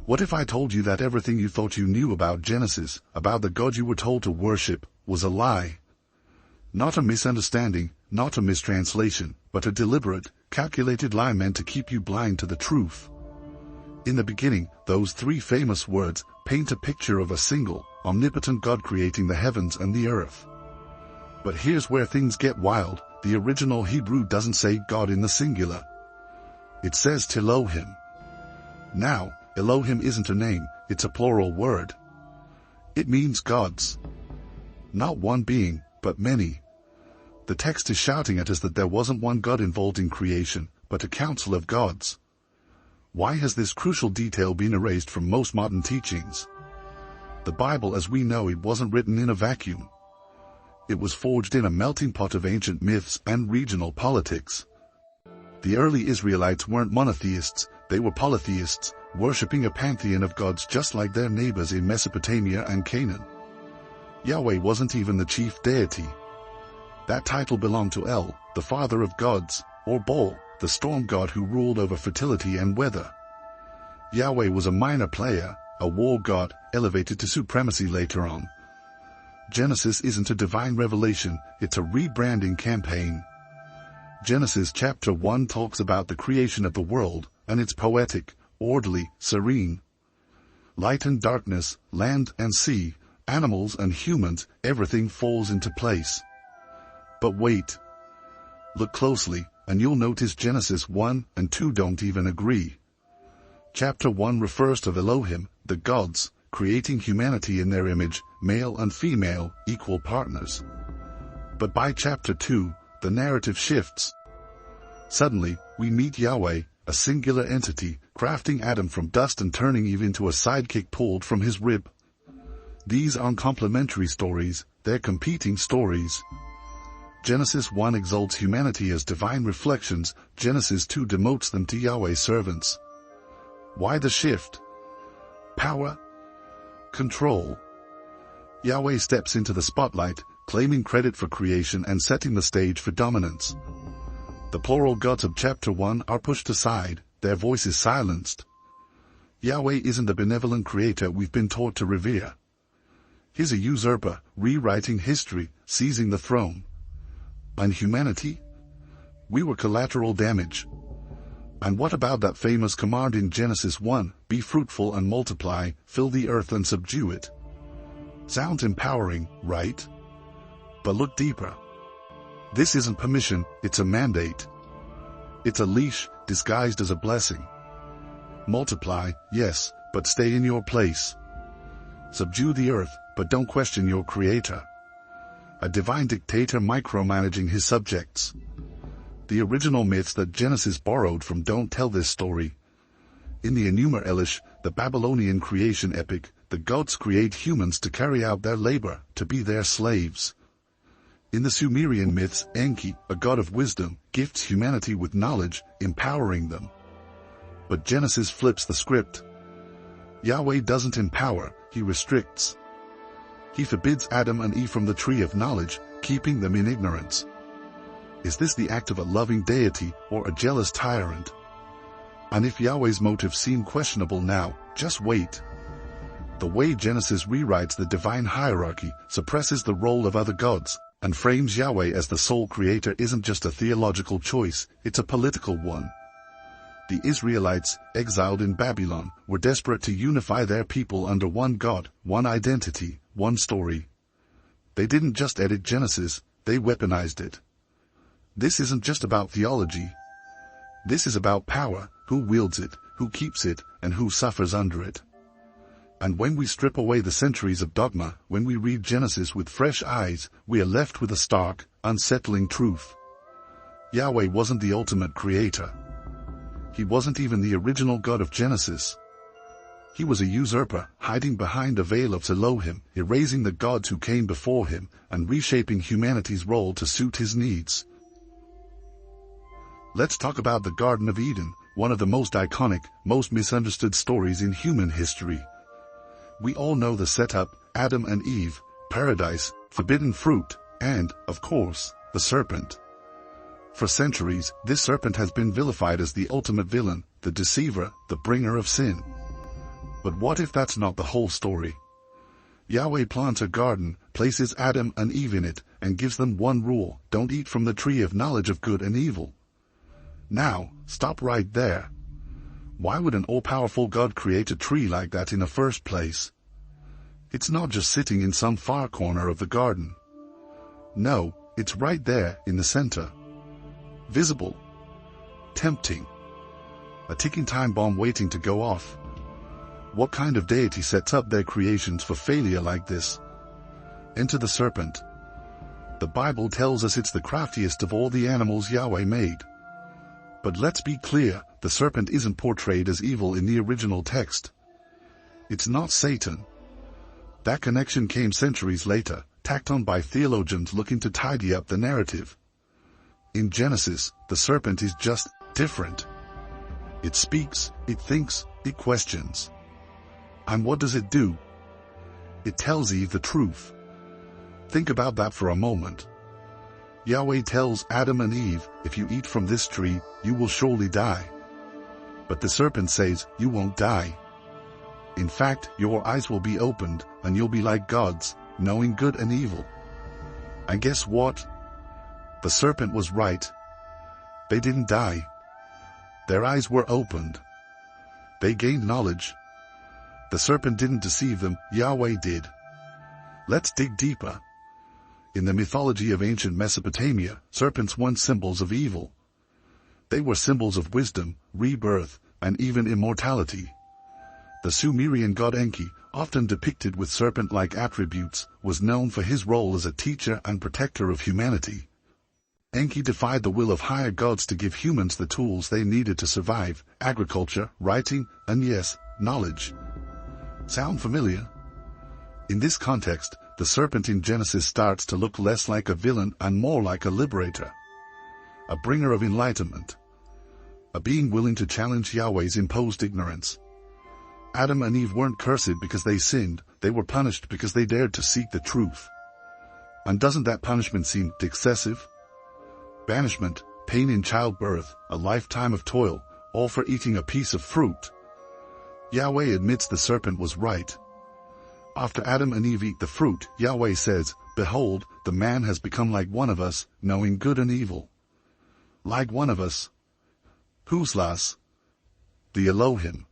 What if I told you that everything you thought you knew about Genesis, about the God you were told to worship, was a lie? Not a misunderstanding, not a mistranslation, but a deliberate, calculated lie meant to keep you blind to the truth. In the beginning, those three famous words paint a picture of a single, omnipotent God creating the heavens and the earth. But here's where things get wild. The original Hebrew doesn't say God in the singular. It says Elohim. Now, Elohim isn't a name, it's a plural word. It means gods. Not one being, but many. The text is shouting at us that there wasn't one God involved in creation, but a council of gods. Why has this crucial detail been erased from most modern teachings? The Bible as we know it wasn't written in a vacuum. It was forged in a melting pot of ancient myths and regional politics. The early Israelites weren't monotheists, they were polytheists, worshipping a pantheon of gods just like their neighbors in Mesopotamia and Canaan. Yahweh wasn't even the chief deity. That title belonged to El, the father of gods, or Baal, the storm god who ruled over fertility and weather. Yahweh was a minor player, a war god, elevated to supremacy later on. Genesis isn't a divine revelation, it's a rebranding campaign. Genesis chapter 1 talks about the creation of the world, and it's poetic, orderly, serene. Light and darkness, land and sea, animals and humans, everything falls into place. But wait. Look closely, and you'll notice Genesis 1 and 2 don't even agree. Chapter 1 refers to Elohim, the gods, creating humanity in their image, male and female, equal partners. But by chapter 2, the narrative shifts. Suddenly, we meet Yahweh, a singular entity, crafting Adam from dust and turning Eve into a sidekick pulled from his rib. These aren't complementary stories, they're competing stories. Genesis 1 exalts humanity as divine reflections, Genesis 2 demotes them to Yahweh's servants. Why the shift? Power? Control. Yahweh steps into the spotlight, claiming credit for creation and setting the stage for dominance. The plural gods of chapter 1 are pushed aside, their voice is silenced. Yahweh isn't the benevolent creator we've been taught to revere. He's a usurper, rewriting history, seizing the throne. And humanity? We were collateral damage. And what about that famous command in Genesis 1, be fruitful and multiply, fill the earth and subdue it? Sounds empowering, right? But look deeper. This isn't permission, it's a mandate. It's a leash, disguised as a blessing. Multiply, yes, but stay in your place. Subdue the earth, but don't question your creator. A divine dictator micromanaging his subjects. The original myths that Genesis borrowed from don't tell this story. In the Enuma Elish, the Babylonian creation epic, the gods create humans to carry out their labor, to be their slaves. In the Sumerian myths, Enki, a god of wisdom, gifts humanity with knowledge, empowering them. But Genesis flips the script. Yahweh doesn't empower, he restricts. He forbids Adam and Eve from the tree of knowledge, keeping them in ignorance. Is this the act of a loving deity or a jealous tyrant? And if Yahweh's motives seem questionable now, just wait. The way Genesis rewrites the divine hierarchy, suppresses the role of other gods, and frames Yahweh as the sole creator isn't just a theological choice, it's a political one. The Israelites, exiled in Babylon, were desperate to unify their people under one God, one identity, one story. They didn't just edit Genesis, they weaponized it. This isn't just about theology. This is about power, who wields it, who keeps it, and who suffers under it. And when we strip away the centuries of dogma, when we read Genesis with fresh eyes, we are left with a stark, unsettling truth. Yahweh wasn't the ultimate creator. He wasn't even the original God of Genesis. He was a usurper, hiding behind a veil of Elohim, erasing the gods who came before him, and reshaping humanity's role to suit his needs. Let's talk about the Garden of Eden, one of the most iconic, most misunderstood stories in human history. We all know the setup, Adam and Eve, paradise, forbidden fruit, and, of course, the serpent. For centuries, this serpent has been vilified as the ultimate villain, the deceiver, the bringer of sin. But what if that's not the whole story? Yahweh plants a garden, places Adam and Eve in it, and gives them one rule: don't eat from the tree of knowledge of good and evil. Now, stop right there. Why would an all-powerful God create a tree like that in the first place? It's not just sitting in some far corner of the garden. No, it's right there in the center. Visible. Tempting. A ticking time bomb waiting to go off. What kind of deity sets up their creations for failure like this? Enter the serpent. The Bible tells us it's the craftiest of all the animals Yahweh made. But let's be clear, the serpent isn't portrayed as evil in the original text. It's not Satan. That connection came centuries later, tacked on by theologians looking to tidy up the narrative. In Genesis, the serpent is just different. It speaks, it thinks, it questions. And what does it do? It tells Eve the truth. Think about that for a moment. Yahweh tells Adam and Eve, if you eat from this tree, you will surely die. But the serpent says, you won't die. In fact, your eyes will be opened, and you'll be like gods, knowing good and evil. And guess what? The serpent was right. They didn't die. Their eyes were opened. They gained knowledge. The serpent didn't deceive them, Yahweh did. Let's dig deeper. In the mythology of ancient Mesopotamia, serpents weren't symbols of evil. They were symbols of wisdom, rebirth, and even immortality. The Sumerian god Enki, often depicted with serpent-like attributes, was known for his role as a teacher and protector of humanity. Enki defied the will of higher gods to give humans the tools they needed to survive: agriculture, writing, and yes, knowledge. Sound familiar? In this context, the serpent in Genesis starts to look less like a villain and more like a liberator. A bringer of enlightenment. A being willing to challenge Yahweh's imposed ignorance. Adam and Eve weren't cursed because they sinned, they were punished because they dared to seek the truth. And doesn't that punishment seem excessive? Banishment, pain in childbirth, a lifetime of toil, all for eating a piece of fruit. Yahweh admits the serpent was right. After Adam and Eve eat the fruit, Yahweh says, behold, the man has become like one of us, knowing good and evil. Like one of us. Who's las? The Elohim.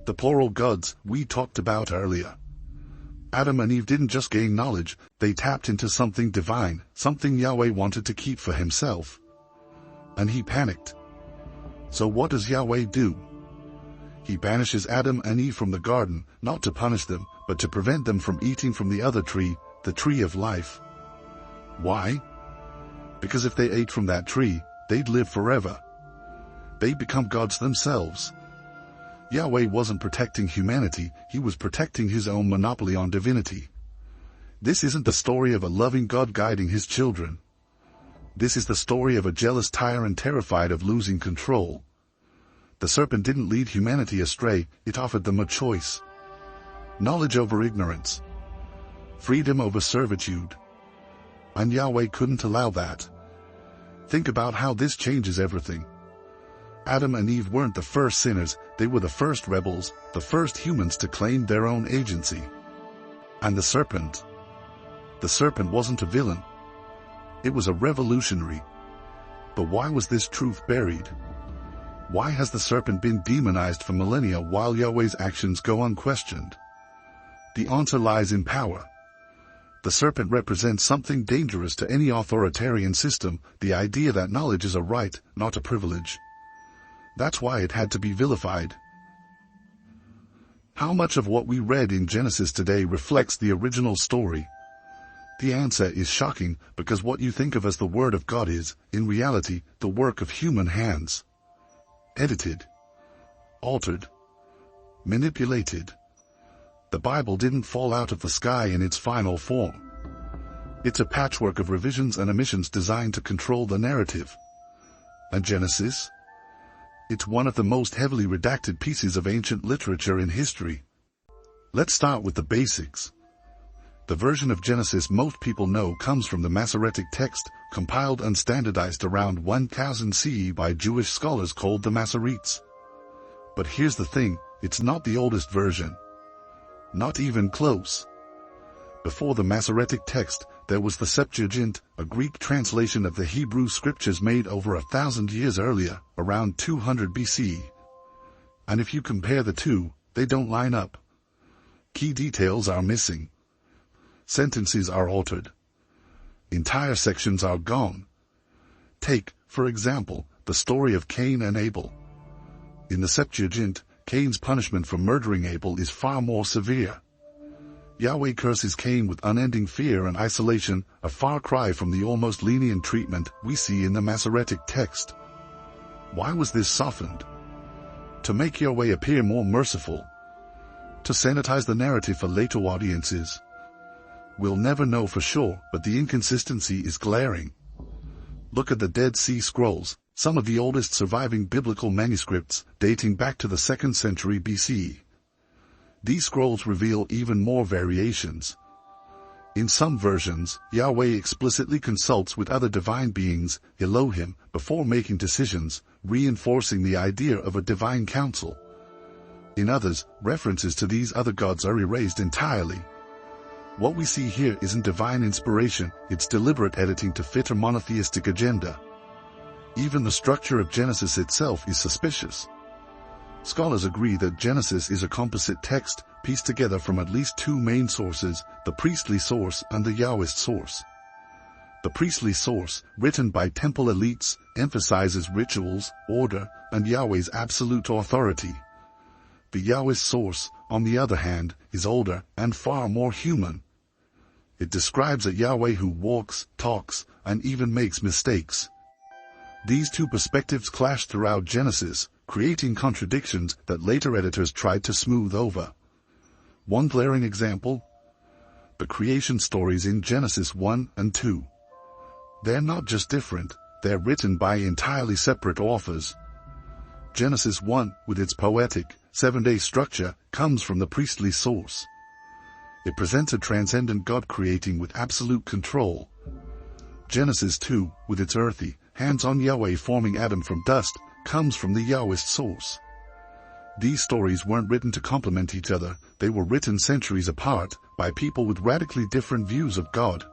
The plural gods we talked about earlier. Adam and Eve didn't just gain knowledge, they tapped into something divine, something Yahweh wanted to keep for himself. And he panicked. So what does Yahweh do? He banishes Adam and Eve from the garden, not to punish them, but to prevent them from eating from the other tree, the tree of life. Why? Because if they ate from that tree, they'd live forever. They'd become gods themselves. Yahweh wasn't protecting humanity, he was protecting his own monopoly on divinity. This isn't the story of a loving God guiding his children. This is the story of a jealous tyrant terrified of losing control. The serpent didn't lead humanity astray, it offered them a choice. Knowledge over ignorance. Freedom over servitude. And Yahweh couldn't allow that. Think about how this changes everything. Adam and Eve weren't the first sinners, they were the first rebels, the first humans to claim their own agency. And the serpent wasn't a villain. It was a revolutionary. But why was this truth buried? Why has the serpent been demonized for millennia while Yahweh's actions go unquestioned? The answer lies in power. The serpent represents something dangerous to any authoritarian system, the idea that knowledge is a right, not a privilege. That's why it had to be vilified. How much of what we read in Genesis today reflects the original story? The answer is shocking, because what you think of as the Word of God is, in reality, the work of human hands. Edited. Altered. Manipulated. The Bible didn't fall out of the sky in its final form. It's a patchwork of revisions and omissions designed to control the narrative. And Genesis? It's one of the most heavily redacted pieces of ancient literature in history. Let's start with the basics. The version of Genesis most people know comes from the Masoretic text, compiled and standardized around 1000 CE by Jewish scholars called the Masoretes. But here's the thing, it's not the oldest version. Not even close. Before the Masoretic text, there was the Septuagint, a Greek translation of the Hebrew scriptures made over 1,000 years earlier, around 200 BC. And if you compare the two, they don't line up. Key details are missing. Sentences are altered. Entire sections are gone. Take, for example, the story of Cain and Abel. In the Septuagint, Cain's punishment for murdering Abel is far more severe. Yahweh curses Cain with unending fear and isolation, a far cry from the almost lenient treatment we see in the Masoretic text. Why was this softened? To make Yahweh appear more merciful. To sanitize the narrative for later audiences. We'll never know for sure, but the inconsistency is glaring. Look at the Dead Sea Scrolls, some of the oldest surviving biblical manuscripts, dating back to the 2nd century BC. These scrolls reveal even more variations. In some versions, Yahweh explicitly consults with other divine beings, Elohim, before making decisions, reinforcing the idea of a divine council. In others, references to these other gods are erased entirely. What we see here isn't divine inspiration, it's deliberate editing to fit a monotheistic agenda. Even the structure of Genesis itself is suspicious. Scholars agree that Genesis is a composite text, pieced together from at least two main sources, the priestly source and the Yahwist source. The priestly source, written by temple elites, emphasizes rituals, order, and Yahweh's absolute authority. The Yahwist source, on the other hand, is older and far more human. It describes a Yahweh who walks, talks, and even makes mistakes. These two perspectives clash throughout Genesis, creating contradictions that later editors tried to smooth over. One glaring example? The creation stories in Genesis 1 and 2. They're not just different, they're written by entirely separate authors. Genesis 1, with its poetic, 7-day structure, comes from the priestly source. It presents a transcendent God creating with absolute control. Genesis 2, with its earthy, hands-on Yahweh forming Adam from dust, comes from the Yahwist source. These stories weren't written to complement each other, they were written centuries apart, by people with radically different views of God.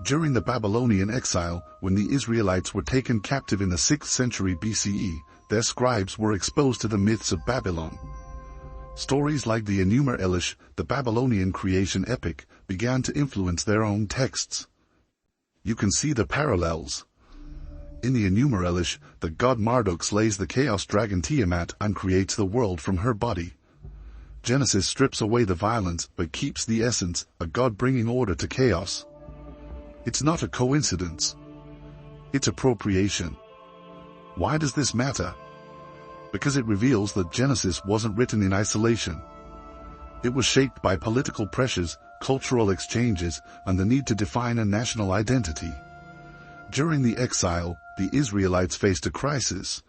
During the Babylonian exile, when the Israelites were taken captive in the 6th century BCE, their scribes were exposed to the myths of Babylon. Stories like the Enuma Elish, the Babylonian creation epic, began to influence their own texts. You can see the parallels. In the Enuma Elish, the god Marduk slays the chaos dragon Tiamat and creates the world from her body. Genesis strips away the violence but keeps the essence, a god bringing order to chaos. It's not a coincidence. It's appropriation. Why does this matter? Because it reveals that Genesis wasn't written in isolation. It was shaped by political pressures, cultural exchanges, and the need to define a national identity. During the exile, the Israelites faced a crisis.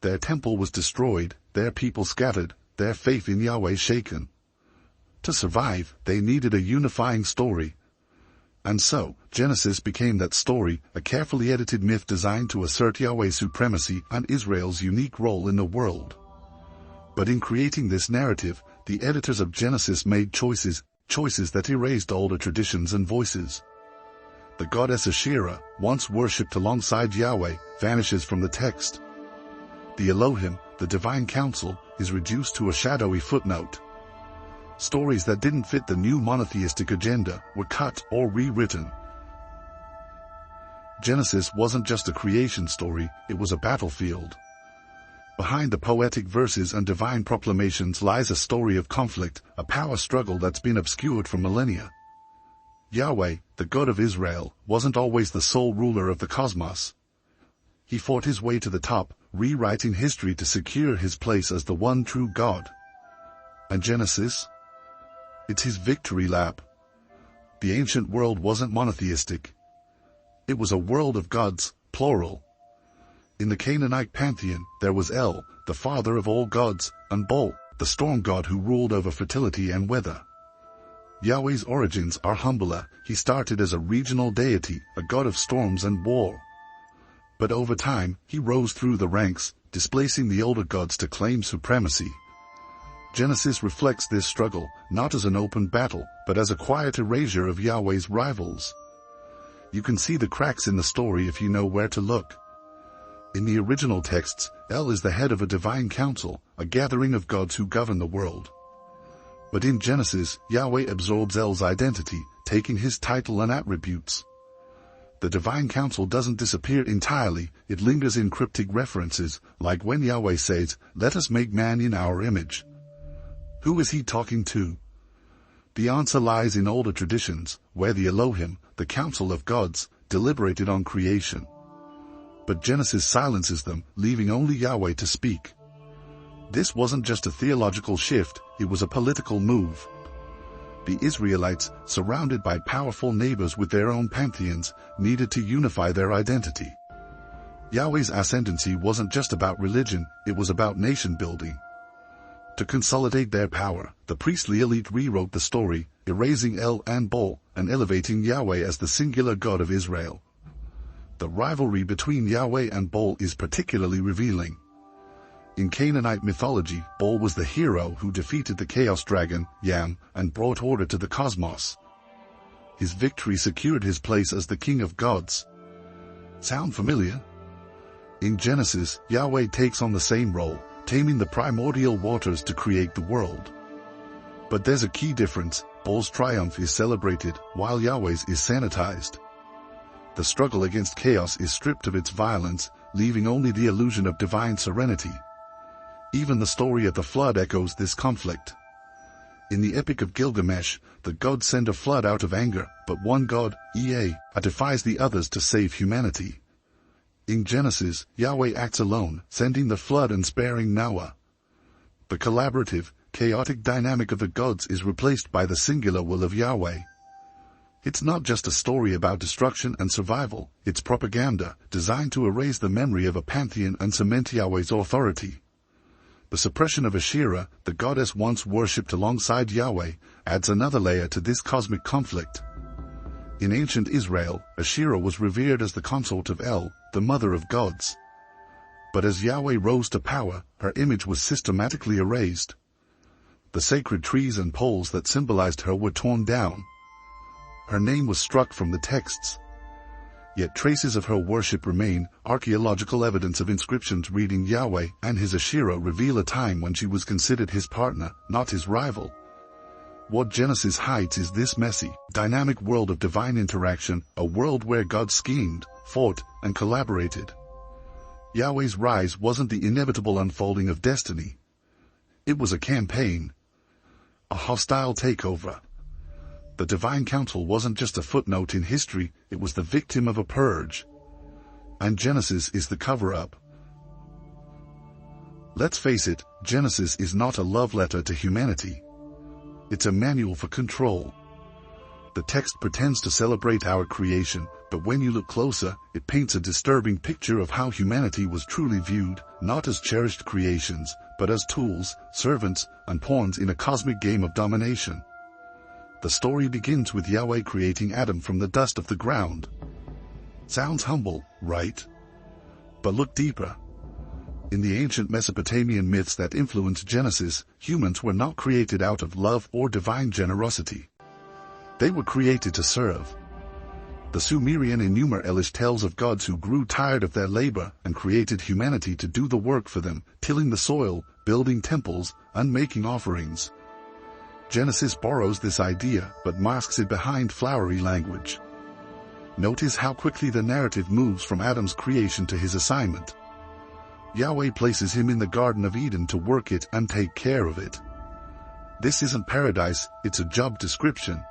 Their temple was destroyed, their people scattered, their faith in Yahweh shaken. To survive, they needed a unifying story. And so, Genesis became that story, a carefully edited myth designed to assert Yahweh's supremacy and Israel's unique role in the world. But in creating this narrative, the editors of Genesis made choices that erased older traditions and voices. The goddess Asherah, once worshipped alongside Yahweh, vanishes from the text. The Elohim, the divine council, is reduced to a shadowy footnote. Stories that didn't fit the new monotheistic agenda were cut or rewritten. Genesis wasn't just a creation story, it was a battlefield. Behind the poetic verses and divine proclamations lies a story of conflict, a power struggle that's been obscured for millennia. Yahweh, the God of Israel, wasn't always the sole ruler of the cosmos. He fought his way to the top, rewriting history to secure his place as the one true God. And Genesis? It's his victory lap. The ancient world wasn't monotheistic. It was a world of gods, plural. In the Canaanite pantheon, there was El, the father of all gods, and Bol, the storm god who ruled over fertility and weather. Yahweh's origins are humbler. He started as a regional deity, a god of storms and war. But over time, he rose through the ranks, displacing the older gods to claim supremacy. Genesis reflects this struggle, not as an open battle, but as a quiet erasure of Yahweh's rivals. You can see the cracks in the story if you know where to look. In the original texts, El is the head of a divine council, a gathering of gods who govern the world. But in Genesis, Yahweh absorbs El's identity, taking his title and attributes. The divine council doesn't disappear entirely, it lingers in cryptic references, like when Yahweh says, "Let us make man in our image." Who is he talking to? The answer lies in older traditions, where the Elohim, the council of gods, deliberated on creation. But Genesis silences them, leaving only Yahweh to speak. This wasn't just a theological shift, it was a political move. The Israelites, surrounded by powerful neighbors with their own pantheons, needed to unify their identity. Yahweh's ascendancy wasn't just about religion, it was about nation building. To consolidate their power, the priestly elite rewrote the story, erasing El and Baal, and elevating Yahweh as the singular God of Israel. The rivalry between Yahweh and Baal is particularly revealing. In Canaanite mythology, Baal was the hero who defeated the chaos dragon, Yam, and brought order to the cosmos. His victory secured his place as the king of gods. Sound familiar? In Genesis, Yahweh takes on the same role, taming the primordial waters to create the world. But there's a key difference: Baal's triumph is celebrated, while Yahweh's is sanitized. The struggle against chaos is stripped of its violence, leaving only the illusion of divine serenity. Even the story of the flood echoes this conflict. In the Epic of Gilgamesh, the gods send a flood out of anger, but one god, Ea, defies the others to save humanity. In Genesis, Yahweh acts alone, sending the flood and sparing Noah. The collaborative, chaotic dynamic of the gods is replaced by the singular will of Yahweh. It's not just a story about destruction and survival, it's propaganda, designed to erase the memory of a pantheon and cement Yahweh's authority. The suppression of Asherah, the goddess once worshipped alongside Yahweh, adds another layer to this cosmic conflict. In ancient Israel, Asherah was revered as the consort of El, the mother of gods. But as Yahweh rose to power, her image was systematically erased. The sacred trees and poles that symbolized her were torn down. Her name was struck from the texts. Yet traces of her worship remain. Archaeological evidence of inscriptions reading Yahweh and his Asherah reveal a time when she was considered his partner, not his rival. What Genesis hides is this messy, dynamic world of divine interaction, a world where God schemed, fought, and collaborated. Yahweh's rise wasn't the inevitable unfolding of destiny. It was a campaign, a hostile takeover. The divine council wasn't just a footnote in history, it was the victim of a purge. And Genesis is the cover-up. Let's face it, Genesis is not a love letter to humanity. It's a manual for control. The text pretends to celebrate our creation, but when you look closer, it paints a disturbing picture of how humanity was truly viewed, not as cherished creations, but as tools, servants, and pawns in a cosmic game of domination. The story begins with Yahweh creating Adam from the dust of the ground. Sounds humble, right? But look deeper. In the ancient Mesopotamian myths that influenced Genesis, humans were not created out of love or divine generosity. They were created to serve. The Sumerian Enuma Elish tells of gods who grew tired of their labor and created humanity to do the work for them, tilling the soil, building temples, and making offerings. Genesis borrows this idea but masks it behind flowery language. Notice how quickly the narrative moves from Adam's creation to his assignment. Yahweh places him in the Garden of Eden to work it and take care of it. This isn't paradise, it's a job description.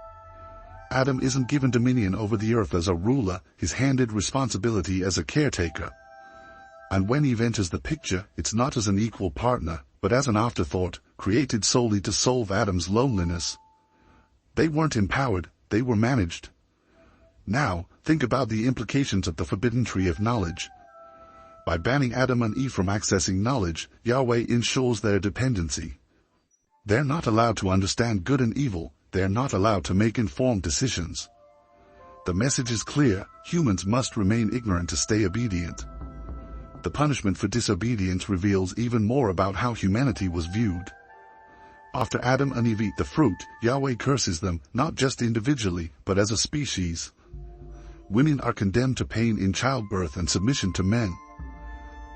Adam isn't given dominion over the earth as a ruler, he's handed responsibility as a caretaker. And when Eve enters the picture, it's not as an equal partner, but as an afterthought, created solely to solve Adam's loneliness. They weren't empowered, they were managed. Now, think about the implications of the forbidden tree of knowledge. By banning Adam and Eve from accessing knowledge, Yahweh ensures their dependency. They're not allowed to understand good and evil, they're not allowed to make informed decisions. The message is clear, humans must remain ignorant to stay obedient. the punishment for disobedience reveals even more about how humanity was viewed. After Adam and Eve eat the fruit, Yahweh curses them, not just individually, but as a species. Women are condemned to pain in childbirth and submission to men.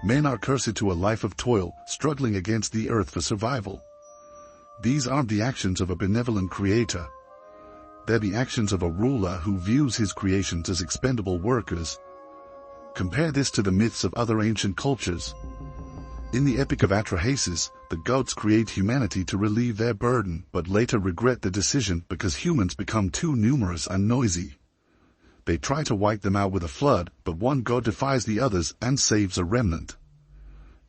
Men are cursed to a life of toil, struggling against the earth for survival. These aren't the actions of a benevolent creator. They're the actions of a ruler who views his creations as expendable workers. Compare this to the myths of other ancient cultures. In the Epic of Atrahasis, the gods create humanity to relieve their burden, but later regret the decision because humans become too numerous and noisy. They try to wipe them out with a flood, but one god defies the others and saves a remnant.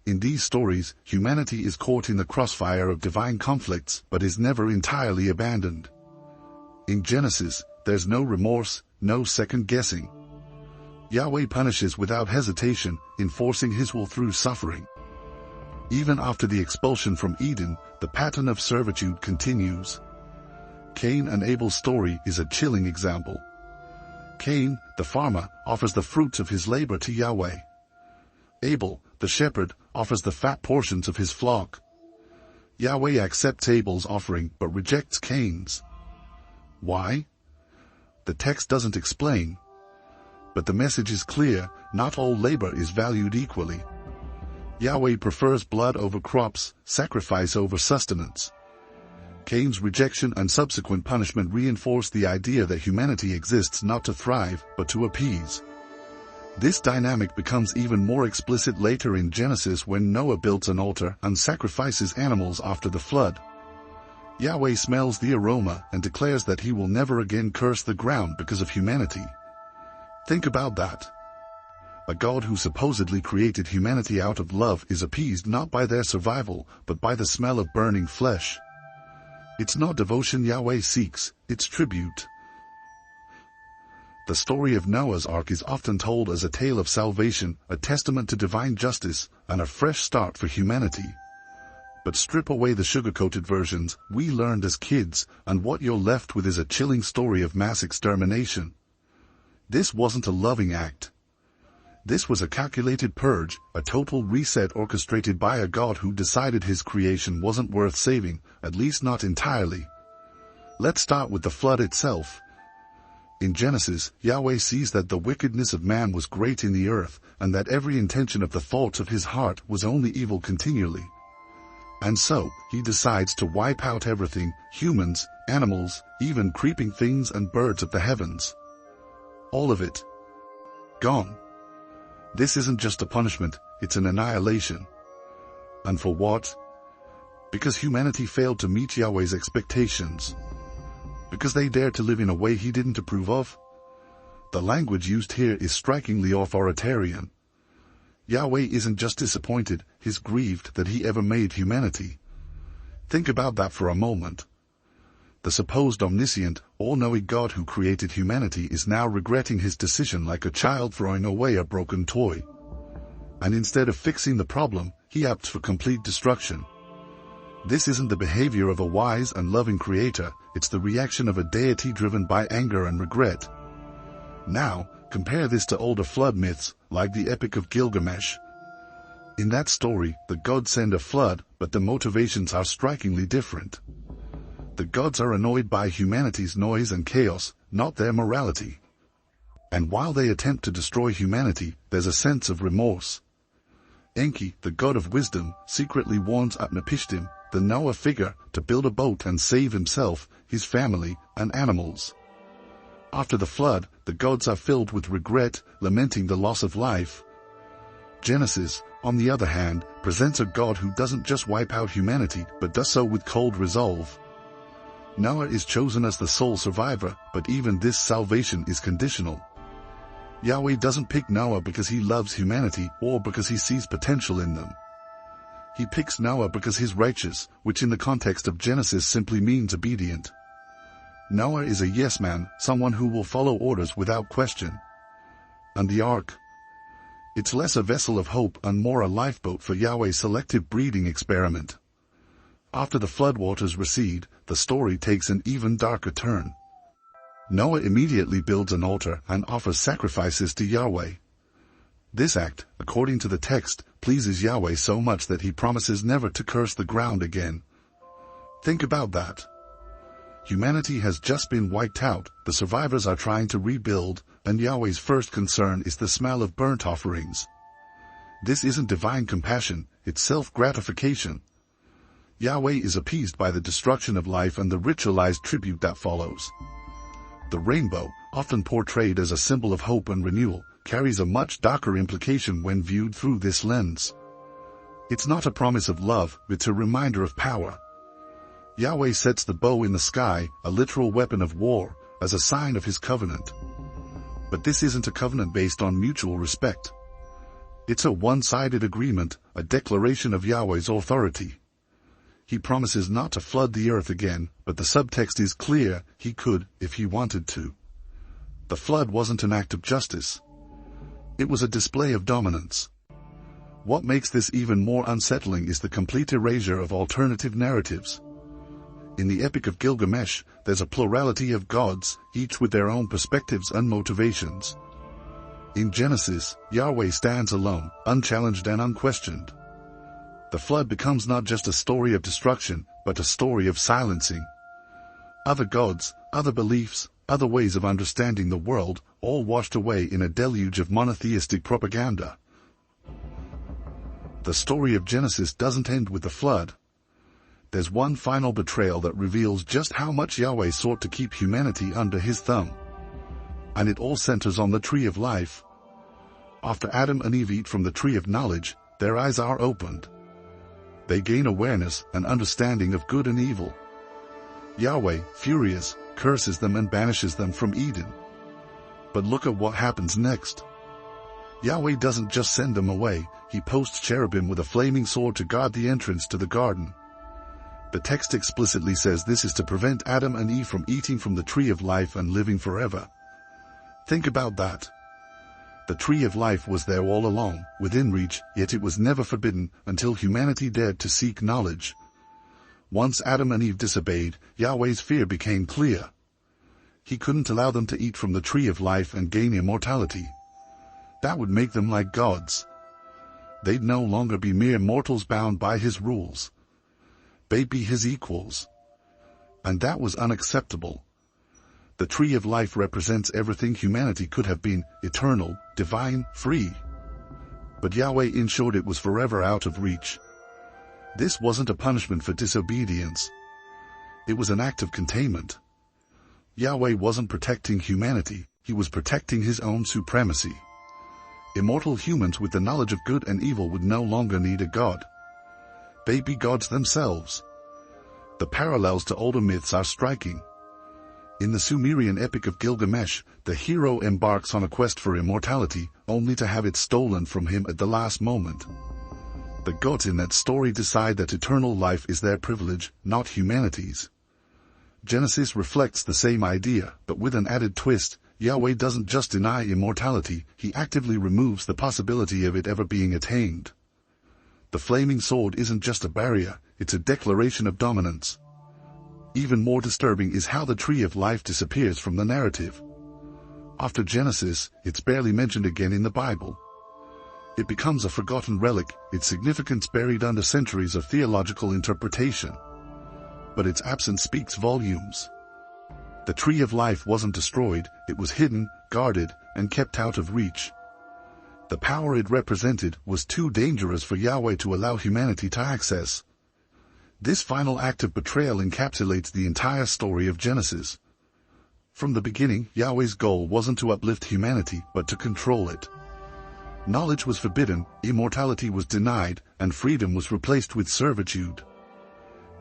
In these stories, humanity is caught in the crossfire of divine conflicts, but is never entirely abandoned. In Genesis, there's no remorse, no second-guessing. Yahweh punishes without hesitation, enforcing his will through suffering. Even after the expulsion from Eden, the pattern of servitude continues. Cain and Abel's story is a chilling example. Cain, the farmer, offers the fruits of his labor to Yahweh. Abel, the shepherd, offers the fat portions of his flock. Yahweh accepts Abel's offering but rejects Cain's. Why? The text doesn't explain. But the message is clear: not all labor is valued equally. Yahweh prefers blood over crops, sacrifice over sustenance. Cain's rejection and subsequent punishment reinforce the idea that humanity exists not to thrive, but to appease. This dynamic becomes even more explicit later in Genesis when Noah builds an altar and sacrifices animals after the flood. Yahweh smells the aroma and declares that he will never again curse the ground because of humanity. Think about that. A God who supposedly created humanity out of love is appeased not by their survival, but by the smell of burning flesh. It's not devotion Yahweh seeks, it's tribute. The story of Noah's Ark is often told as a tale of salvation, a testament to divine justice, and a fresh start for humanity. But strip away the sugar-coated versions we learned as kids, and what you're left with is a chilling story of mass extermination. This wasn't a loving act. This was a calculated purge, a total reset orchestrated by a God who decided his creation wasn't worth saving, at least not entirely. Let's start with the flood itself. In Genesis, Yahweh sees that the wickedness of man was great in the earth, and that every intention of the thoughts of his heart was only evil continually. And so, he decides to wipe out everything: humans, animals, even creeping things and birds of the heavens. All of it. Gone. This isn't just a punishment, it's an annihilation. And for what? Because humanity failed to meet Yahweh's expectations. Because they dared to live in a way he didn't approve of. The language used here is strikingly authoritarian. Yahweh isn't just disappointed, he's grieved that he ever made humanity. Think about that for a moment. The supposed omniscient, all-knowing God who created humanity is now regretting his decision like a child throwing away a broken toy. And instead of fixing the problem, he opts for complete destruction. This isn't the behavior of a wise and loving creator, it's the reaction of a deity driven by anger and regret. Now, compare this to older flood myths, like the Epic of Gilgamesh. In that story, the gods send a flood, but the motivations are strikingly different. The gods are annoyed by humanity's noise and chaos, not their morality. And while they attempt to destroy humanity, there's a sense of remorse. Enki, the god of wisdom, secretly warns Utnapishtim, the Noah figure, to build a boat and save himself, his family, and animals. After the flood, the gods are filled with regret, lamenting the loss of life. Genesis, on the other hand, presents a God who doesn't just wipe out humanity, but does so with cold resolve. Noah is chosen as the sole survivor, but even this salvation is conditional. Yahweh doesn't pick Noah because he loves humanity or because he sees potential in them. He picks Noah because he's righteous, which in the context of Genesis simply means obedient. Noah is a yes man, someone who will follow orders without question. And the ark? It's less a vessel of hope and more a lifeboat for Yahweh's selective breeding experiment. After the floodwaters recede, the story takes an even darker turn. Noah immediately builds an altar and offers sacrifices to Yahweh. This act, according to the text, pleases Yahweh so much that he promises never to curse the ground again. Think about that. Humanity has just been wiped out, the survivors are trying to rebuild, and Yahweh's first concern is the smell of burnt offerings. This isn't divine compassion, it's self-gratification. Yahweh is appeased by the destruction of life and the ritualized tribute that follows. The rainbow, often portrayed as a symbol of hope and renewal, carries a much darker implication when viewed through this lens. It's not a promise of love, it's a reminder of power. Yahweh sets the bow in the sky, a literal weapon of war, as a sign of his covenant. But this isn't a covenant based on mutual respect. It's a one-sided agreement, a declaration of Yahweh's authority. He promises not to flood the earth again, but the subtext is clear, he could, if he wanted to. The flood wasn't an act of justice. It was a display of dominance. What makes this even more unsettling is the complete erasure of alternative narratives. In the Epic of Gilgamesh, there's a plurality of gods, each with their own perspectives and motivations. In Genesis, Yahweh stands alone, unchallenged and unquestioned. The flood becomes not just a story of destruction, but a story of silencing. Other gods, other beliefs, other ways of understanding the world, all washed away in a deluge of monotheistic propaganda. The story of Genesis doesn't end with the flood. There's one final betrayal that reveals just how much Yahweh sought to keep humanity under his thumb. And it all centers on the tree of life. After Adam and Eve eat from the tree of knowledge, their eyes are opened. They gain awareness and understanding of good and evil. Yahweh, furious, curses them and banishes them from Eden. But look at what happens next. Yahweh doesn't just send them away, he posts cherubim with a flaming sword to guard the entrance to the garden. The text explicitly says this is to prevent Adam and Eve from eating from the tree of life and living forever. Think about that. The tree of life was there all along, within reach, yet it was never forbidden until humanity dared to seek knowledge. Once Adam and Eve disobeyed, Yahweh's fear became clear. He couldn't allow them to eat from the tree of life and gain immortality. That would make them like gods. They'd no longer be mere mortals bound by his rules. They'd be his equals. And that was unacceptable. The tree of life represents everything humanity could have been, eternal, divine, free. But Yahweh ensured it was forever out of reach. This wasn't a punishment for disobedience. It was an act of containment. Yahweh wasn't protecting humanity, he was protecting his own supremacy. Immortal humans with the knowledge of good and evil would no longer need a god. They'd be gods themselves. The parallels to older myths are striking. In the Sumerian Epic of Gilgamesh, the hero embarks on a quest for immortality, only to have it stolen from him at the last moment. The gods in that story decide that eternal life is their privilege, not humanity's. Genesis reflects the same idea, but with an added twist. Yahweh doesn't just deny immortality, he actively removes the possibility of it ever being attained. The flaming sword isn't just a barrier, it's a declaration of dominance. Even more disturbing is how the tree of life disappears from the narrative. After Genesis, it's barely mentioned again in the Bible. It becomes a forgotten relic, its significance buried under centuries of theological interpretation. But its absence speaks volumes. The tree of life wasn't destroyed, it was hidden, guarded, and kept out of reach. The power it represented was too dangerous for Yahweh to allow humanity to access. This final act of betrayal encapsulates the entire story of Genesis. From the beginning, Yahweh's goal wasn't to uplift humanity, but to control it. Knowledge was forbidden, immortality was denied, and freedom was replaced with servitude.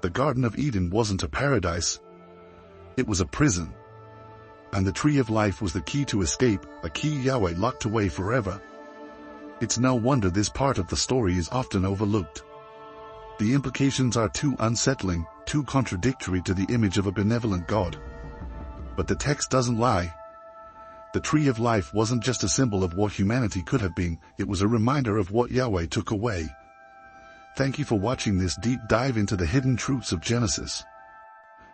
The Garden of Eden wasn't a paradise. It was a prison. And the tree of life was the key to escape, a key Yahweh locked away forever. It's no wonder this part of the story is often overlooked. The implications are too unsettling, too contradictory to the image of a benevolent God. But the text doesn't lie. The tree of life wasn't just a symbol of what humanity could have been, it was a reminder of what Yahweh took away. Thank you for watching this deep dive into the hidden truths of Genesis.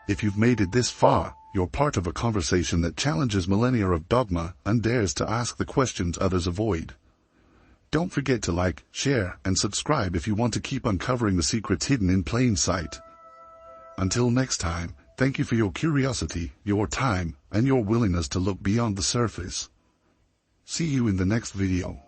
If you've made it this far, you're part of a conversation that challenges millennia of dogma and dares to ask the questions others avoid. Don't forget to like, share, and subscribe if you want to keep uncovering the secrets hidden in plain sight. Until next time, thank you for your curiosity, your time, and your willingness to look beyond the surface. See you in the next video.